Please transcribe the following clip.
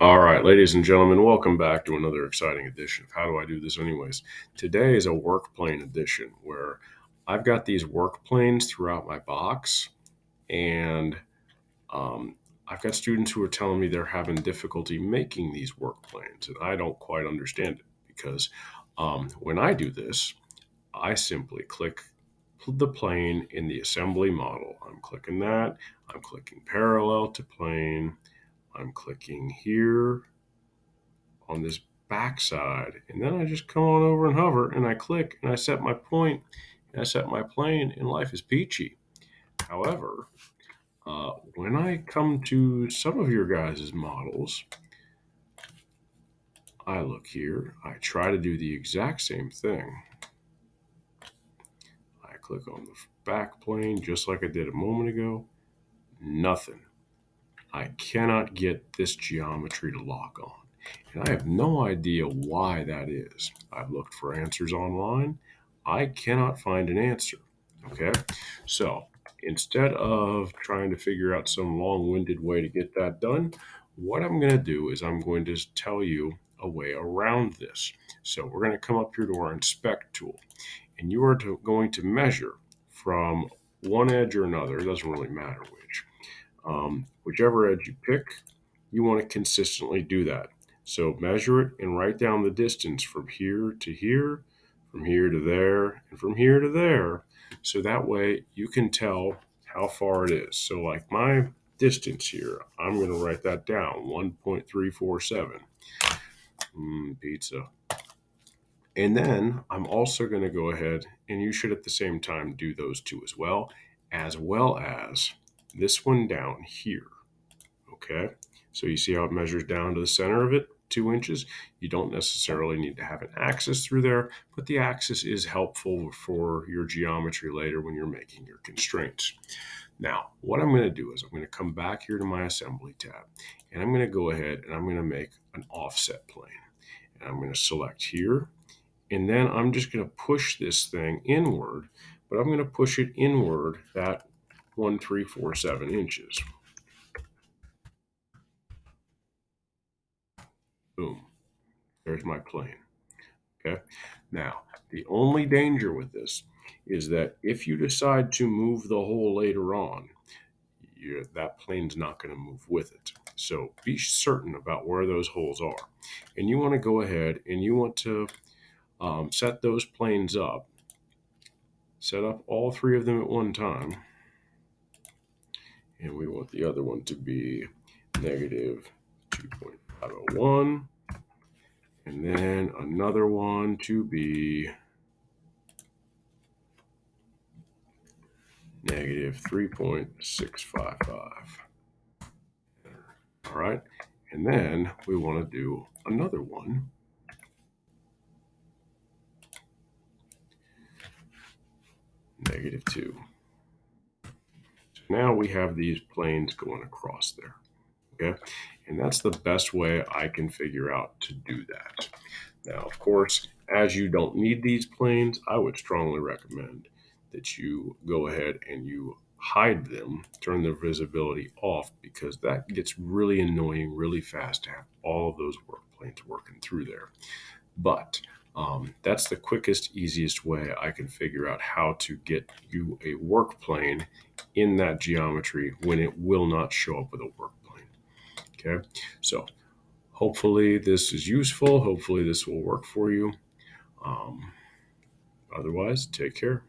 All right, ladies and gentlemen, welcome back to another exciting edition of How Do I Do This Anyways? Today is a work plane edition where I've got these work planes throughout my box, and um, I've got students who are telling me they're having difficulty making these work planes, and I don't quite understand it because when I do this, I simply click the plane in the assembly model. I'm clicking that, I'm clicking parallel to plane, I'm clicking here on this backside. And then I just come on over and hover and I click and I set my point and I set my plane and life is peachy. However, when I come to some of your guys' models, I look here, I try to do the exact same thing. I click on the back plane just like I did a moment ago. Nothing. I cannot get this geometry to lock on. And I have no idea why that is. I've looked for answers online. I cannot find an answer. Okay. So instead of trying to figure out some long winded way to get that done, what I'm going to do is I'm going to tell you a way around this. So we're going to come up here to our inspect tool, and you are going to measure from one edge or another. It doesn't really matter which. Whichever edge you pick, you want to consistently do that. So measure it and write down the distance from here to here, from here to there, and from here to there. So that way you can tell how far it is. So, like my distance here, I'm going to write that down 1.347. Pizza. And then I'm also going to go ahead and you should at the same time do those two as well as this one down here. Okay. So you see how it measures down to the center of it, 2 inches. You don't necessarily need to have an axis through there, but the axis is helpful for your geometry later when you're making your constraints. Now, what I'm going to do is I'm going to come back here to my assembly tab, and I'm going to go ahead and I'm going to make an offset plane. And I'm going to select here, and then I'm just going to push this thing inward, but I'm going to push it inward that 1.347 inches. Boom. There's my plane. Okay. Now, the only danger with this is that if you decide to move the hole later on, that plane's not going to move with it. So be certain about where those holes are. And you want to go ahead and you want to set those planes up. Set up all three of them at one time. And we want the other one to be negative 2.501. And then another one to be negative 3.655. All right. And then we want to do another one. Negative 2. So now we have these planes going across there. Okay. And that's the best way I can figure out to do that. Now, of course, as you don't need these planes, I would strongly recommend that you go ahead and you hide them, turn their visibility off, because that gets really annoying really fast to have all of those work planes working through there. But that's the quickest, easiest way I can figure out how to get you a work plane in that geometry when it will not show up with a work plane. Okay, so hopefully this is useful. Hopefully this will work for you. Um, Otherwise, take care.